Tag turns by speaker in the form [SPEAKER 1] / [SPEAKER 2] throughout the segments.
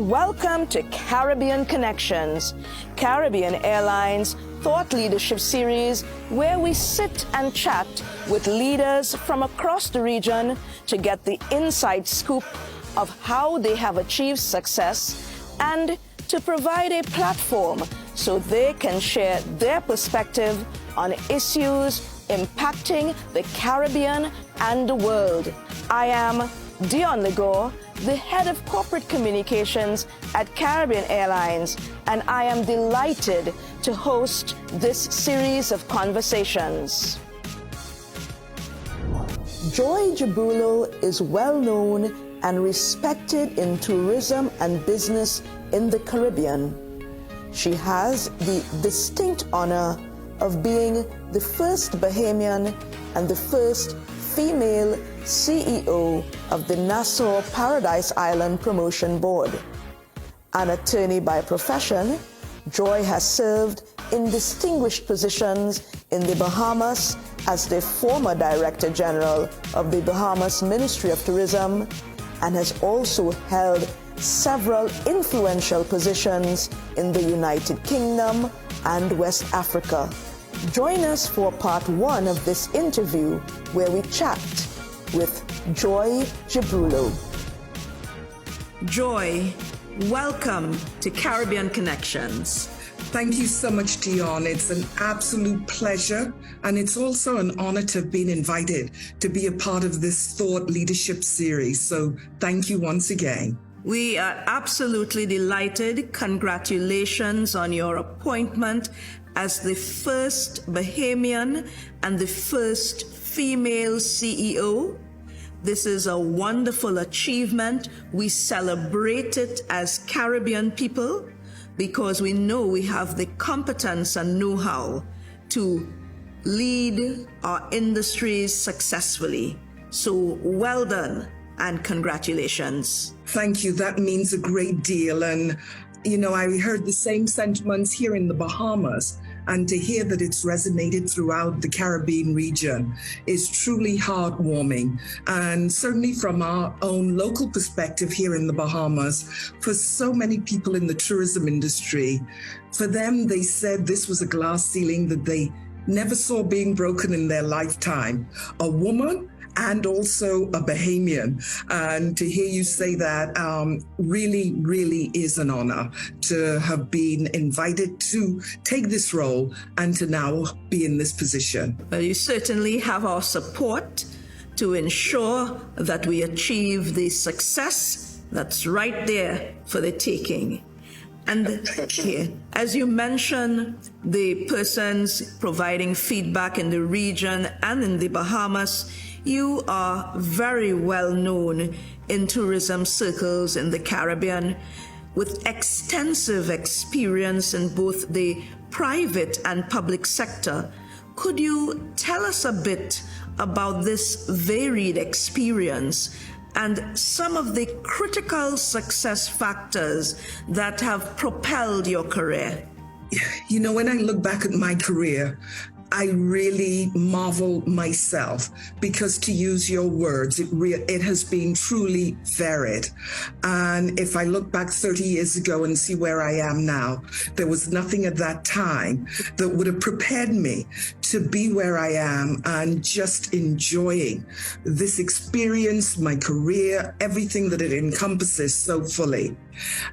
[SPEAKER 1] welcome to Caribbean Connections, Caribbean Airlines Thought Leadership Series, where we sit and chat with leaders from across the region to get the inside scoop of how they have achieved success and to provide a platform so they can share their perspective on issues impacting the Caribbean and the world. I am Dion Legore, the head of corporate communications at Caribbean Airlines, and I am delighted to host this series of conversations. Joy Jibrilu is well known and respected in tourism and business in the Caribbean. She has the distinct honor of being the first Bahamian and the first female CEO of the Nassau Paradise Island Promotion Board. An attorney by profession, Joy has served in distinguished positions in the Bahamas as the former Director General of the Bahamas Ministry of Tourism and has also held several influential positions in the United Kingdom and West Africa. Join us for part one of this interview where we chat with Joy Jibrilu. Joy, welcome to Caribbean Connections.
[SPEAKER 2] Thank you so much, Dion. It's an absolute pleasure, and it's also an honor to have been invited to be a part of this Thought Leadership Series. So thank you once again.
[SPEAKER 1] We are absolutely delighted. Congratulations on your appointment as the first Bahamian and the first female CEO. This is a wonderful achievement. We celebrate it as Caribbean people because we know we have the competence and know-how to lead our industries successfully. So well done and congratulations.
[SPEAKER 2] Thank you. That means a great deal. And, you know, I heard the same sentiments here in the Bahamas. And to hear that it's resonated throughout the Caribbean region is truly heartwarming. And certainly from our own local perspective here in the Bahamas, for so many people in the tourism industry, for them, they said this was a glass ceiling that they never saw being broken in their lifetime. A woman and also a Bahamian. And to hear you say that really, really is an honor to have been invited to take this role and to now be in this position.
[SPEAKER 1] Well, you certainly have our support to ensure that we achieve the success that's right there for the taking. And as you mentioned, the persons providing feedback in the region and in the Bahamas, you are very well known in tourism circles in the Caribbean with extensive experience in both the private and public sector. Could you tell us a bit about this varied experience and some of the critical success factors that have propelled your career?
[SPEAKER 2] You know, when I look back at my career, I really marvel myself because, to use your words, it has been truly varied. And if I look back 30 years ago and see where I am now, there was nothing at that time that would have prepared me to be where I am and just enjoying this experience, my career, everything that it encompasses so fully.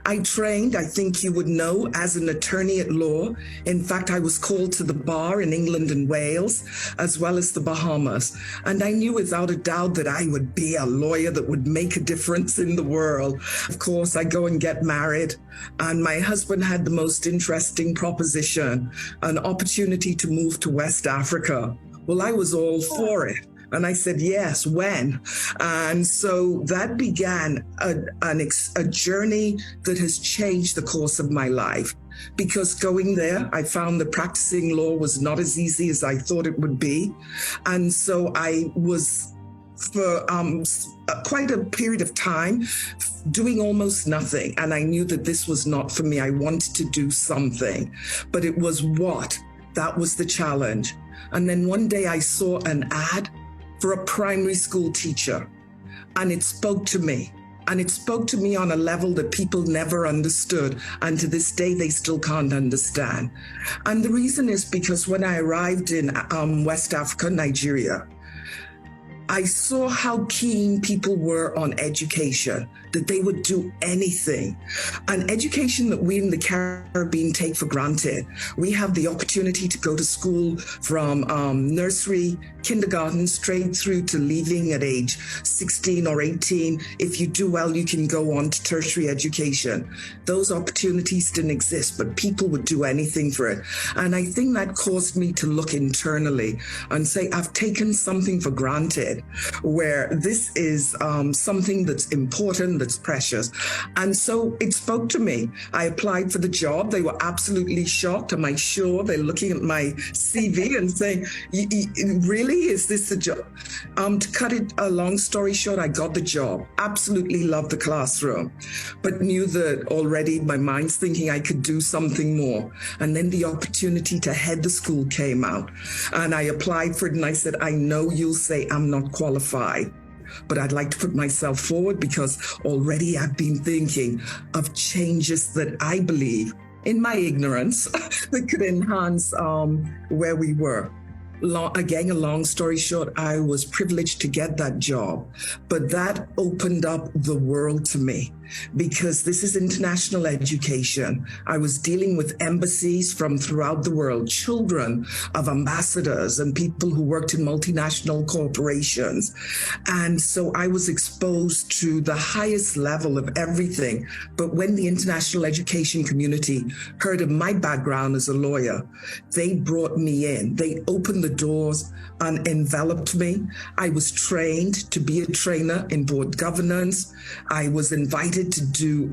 [SPEAKER 2] I trained, I think you would know, as an attorney at law. In fact, I was called to the bar in England and Wales, as well as the Bahamas. And I knew without a doubt that I would be a lawyer that would make a difference in the world. Of course, I go and get married, and my husband had the most interesting proposition, an opportunity to move to West Africa. Well, I was all for it. And I said, yes, when? And so that began a journey that has changed the course of my life. Because going there, I found that practicing law was not as easy as I thought it would be. And so I was, for quite a period of time, doing almost nothing. And I knew that this was not for me. I wanted to do something, but it was what? That was the challenge. And then one day I saw an ad for a primary school teacher, and it spoke to me. And it spoke to me on a level that people never understood. And to this day, they still can't understand. And the reason is because when I arrived in West Africa, Nigeria, I saw how keen people were on education, that they would do anything. An education that we in the Caribbean take for granted. We have the opportunity to go to school from nursery, kindergarten, straight through to leaving at age 16 or 18. If you do well, you can go on to tertiary education. Those opportunities didn't exist, but people would do anything for it. And I think that caused me to look internally and say, I've taken something for granted, where this is something that's important, that's precious. And so it spoke to me. I applied for the job. They were absolutely shocked. Am I sure? They're looking at my CV and saying, really, is this the job? To cut it a long story short, I got the job. Absolutely loved the classroom, but knew that already my mind's thinking I could do something more. And then the opportunity to head the school came out, and I applied for it, and I said, I know you'll say I'm not qualified, but I'd like to put myself forward because already I've been thinking of changes that I believe, in my ignorance, that could enhance where we were. Again, a long story short, I was privileged to get that job, but that opened up the world to me because this is international education. I was dealing with embassies from throughout the world, children of ambassadors and people who worked in multinational corporations. And so I was exposed to the highest level of everything. But when the international education community heard of my background as a lawyer, they brought me in. They opened the doors and enveloped me. I was trained to be a trainer in board governance. I was invited to do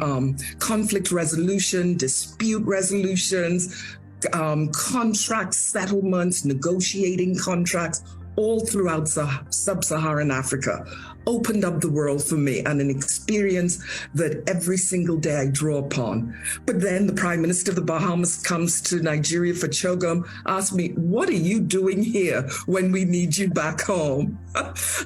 [SPEAKER 2] conflict resolution, dispute resolutions, contract settlements, negotiating contracts, all throughout sub-Saharan Africa. Opened up the world for me, and an experience that every single day I draw upon. But then the Prime Minister of the Bahamas comes to Nigeria for CHOGM, asked me, what are you doing here when we need you back home?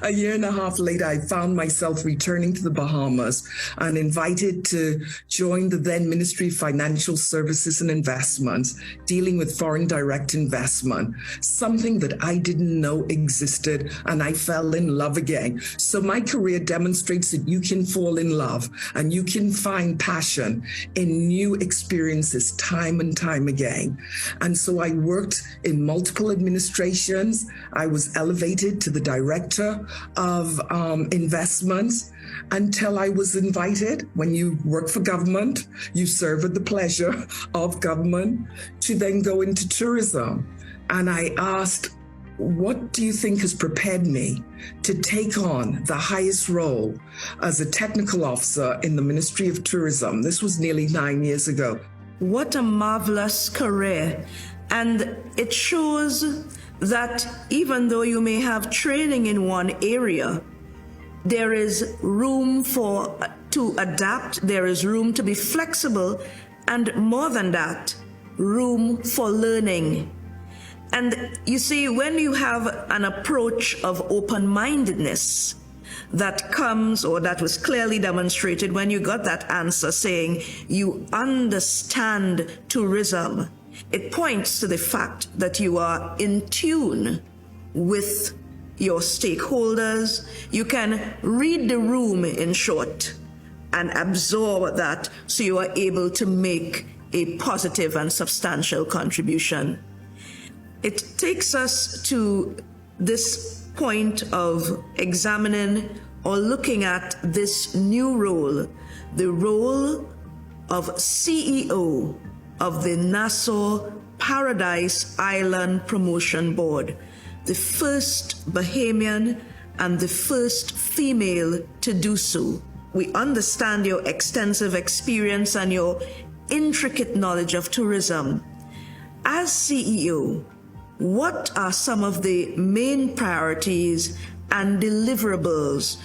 [SPEAKER 2] A year and a half later, I found myself returning to the Bahamas and invited to join the then Ministry of Financial Services and Investments, dealing with foreign direct investment, something that I didn't know existed, and I fell in love again. So my career demonstrates that you can fall in love and you can find passion in new experiences time and time again. And so I worked in multiple administrations. I was elevated to the director of investments until I was invited. When you work for government, you serve at the pleasure of government, to then go into tourism. And I asked, what do you think has prepared me to take on the highest role as a technical officer in the Ministry of Tourism? This was nearly 9 years ago.
[SPEAKER 1] What a marvelous career. And it shows that even though you may have training in one area, there is room to adapt, there is room to be flexible, and more than that, room for learning. And you see, when you have an approach of open-mindedness that comes, or that was clearly demonstrated when you got that answer saying you understand tourism, it points to the fact that you are in tune with your stakeholders. You can read the room, in short, and absorb that so you are able to make a positive and substantial contribution. It takes us to this point of examining or looking at this new role, the role of CEO of the Nassau Paradise Island Promotion Board, the first Bahamian and the first female to do so. We understand your extensive experience and your intricate knowledge of tourism. As CEO, what are some of the main priorities and deliverables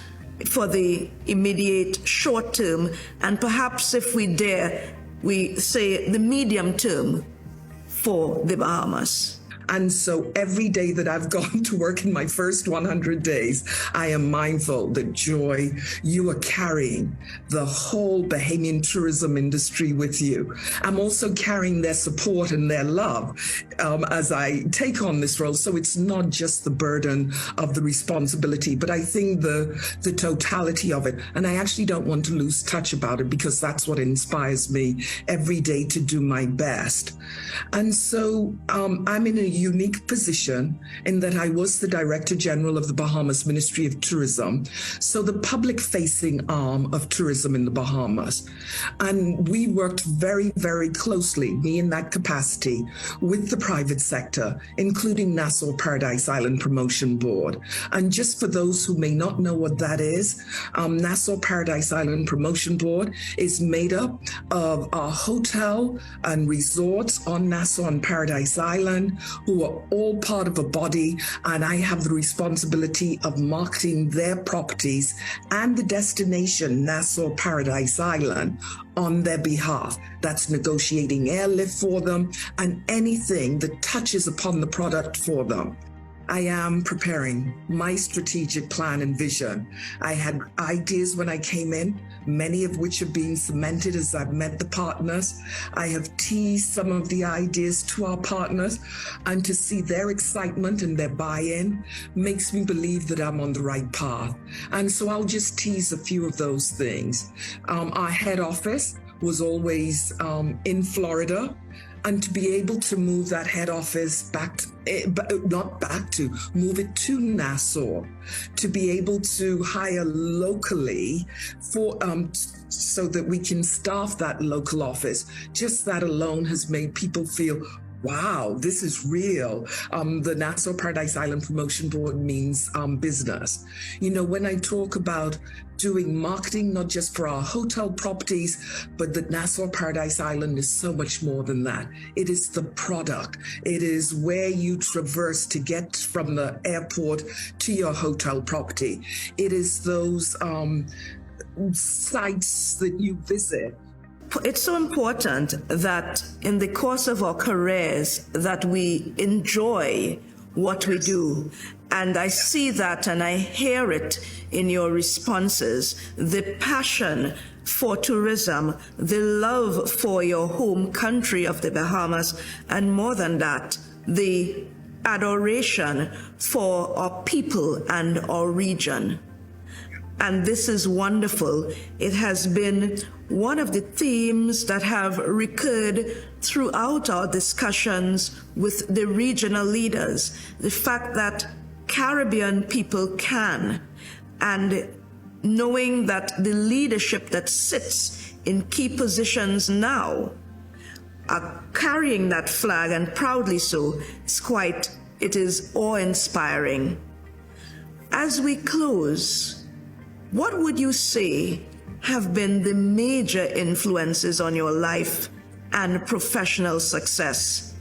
[SPEAKER 1] for the immediate short term, and perhaps, if we dare, we say the medium term for the Bahamas?
[SPEAKER 2] And so every day that I've gone to work in my first 100 days, I am mindful that, Joy, you are carrying the whole Bahamian tourism industry with you. I'm also carrying their support and their love as I take on this role. So it's not just the burden of the responsibility, but I think the totality of it. And I actually don't want to lose touch about it, because that's what inspires me every day to do my best. And so I'm in a unique position in that I was the Director General of the Bahamas Ministry of Tourism, so the public-facing arm of tourism in the Bahamas. And we worked very, very closely, me in that capacity, with the private sector, including Nassau Paradise Island Promotion Board. And just for those who may not know what that is, Nassau Paradise Island Promotion Board is made up of a hotel and resorts on Nassau and Paradise Island, who are all part of a body, and I have the responsibility of marketing their properties and the destination, Nassau Paradise Island, on their behalf. That's negotiating airlift for them and anything that touches upon the product for them. I am preparing my strategic plan and vision. I had ideas when I came in, many of which have been cemented as I've met the partners. I have teased some of the ideas to our partners, and to see their excitement and their buy-in makes me believe that I'm on the right path. And so I'll just tease a few of those things. Our head office was always in Florida. And to be able to move that head office move it to Nassau, to be able to hire locally for so that we can staff that local office. Just that alone has made people feel, wow, this is real. The Nassau Paradise Island Promotion Board means business. You know, when I talk about doing marketing, not just for our hotel properties, but that Nassau Paradise Island is so much more than that. It is the product. It is where you traverse to get from the airport to your hotel property. It is those sites that you visit.
[SPEAKER 1] It's so important that in the course of our careers that we enjoy what we do. And I see that and I hear it in your responses, the passion for tourism, the love for your home country of the Bahamas, and more than that, the adoration for our people and our region. And this is wonderful. It has been one of the themes that have recurred throughout our discussions with the regional leaders, the fact that Caribbean people can, and knowing that the leadership that sits in key positions now are carrying that flag, and proudly so, it is awe-inspiring. As we close, what would you say have been the major influences on your life and professional success?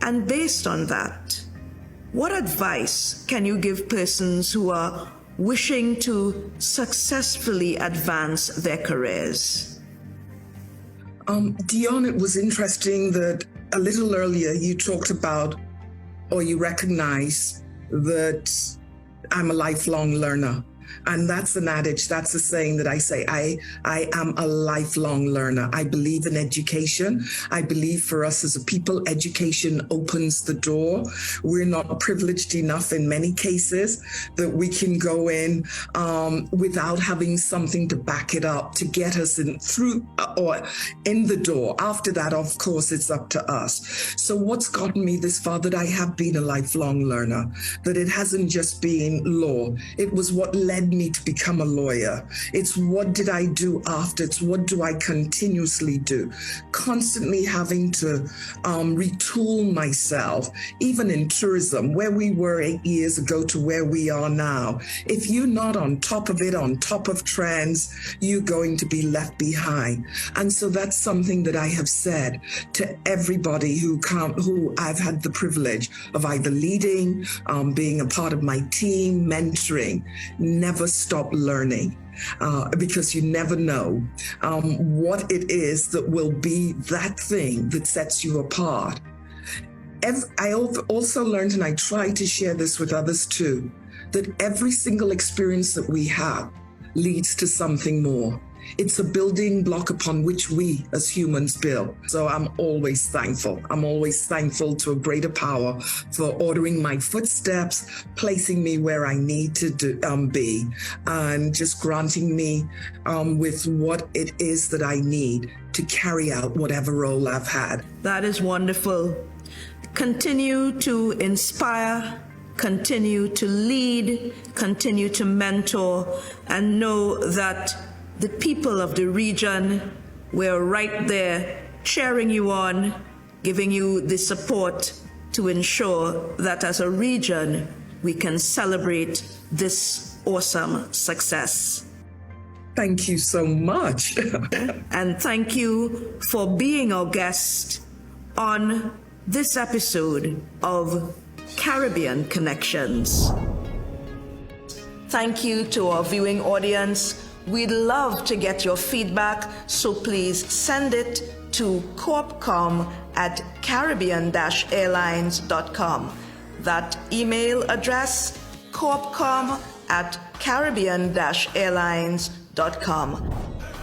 [SPEAKER 1] And based on that, what advice can you give persons who are wishing to successfully advance their careers?
[SPEAKER 2] Dion, it was interesting that a little earlier you talked about, or you recognize that I'm a lifelong learner. And that's an adage, that's a saying that I say, I am a lifelong learner. I believe in education. I believe for us as a people, education opens the door. We're not privileged enough in many cases that we can go in without having something to back it up, to get us in through or in the door. After that, of course, it's up to us. So what's gotten me this far, that I have been a lifelong learner, that it hasn't just been law. It was what led me to become a lawyer. It's what did I do after? It's what do I continuously do? Constantly having to retool myself, even in tourism, where we were 8 years ago to where we are now. If you're not on top of it, on top of trends, you're going to be left behind. And so that's something that I have said to everybody who I've had the privilege of either leading, being a part of my team, mentoring. Never stop learning, because you never know what it is that will be that thing that sets you apart. also learned, and I try to share this with others too, that every single experience that we have leads to something more. It's a building block upon which we as humans build. So I'm always thankful. I'm always thankful to a greater power for ordering my footsteps, placing me where I need to be, and just granting me with what it is that I need to carry out whatever role I've had.
[SPEAKER 1] That is wonderful. Continue to inspire, continue to lead, continue to mentor, and know that the people of the region, we're right there cheering you on, giving you the support to ensure that as a region, we can celebrate this awesome success.
[SPEAKER 2] Thank you so much.
[SPEAKER 1] And thank you for being our guest on this episode of Caribbean Connections. Thank you to our viewing audience. We'd love to get your feedback, so please send it to corpcom@caribbean-airlines.com. That email address, corpcom@caribbean-airlines.com.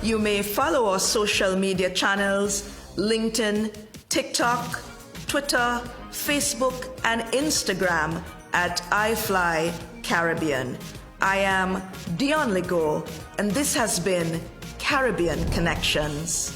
[SPEAKER 1] You may follow our social media channels, LinkedIn, TikTok, Twitter, Facebook, and Instagram at iFlyCaribbean. I am Dion Ligo, and this has been Caribbean Connections.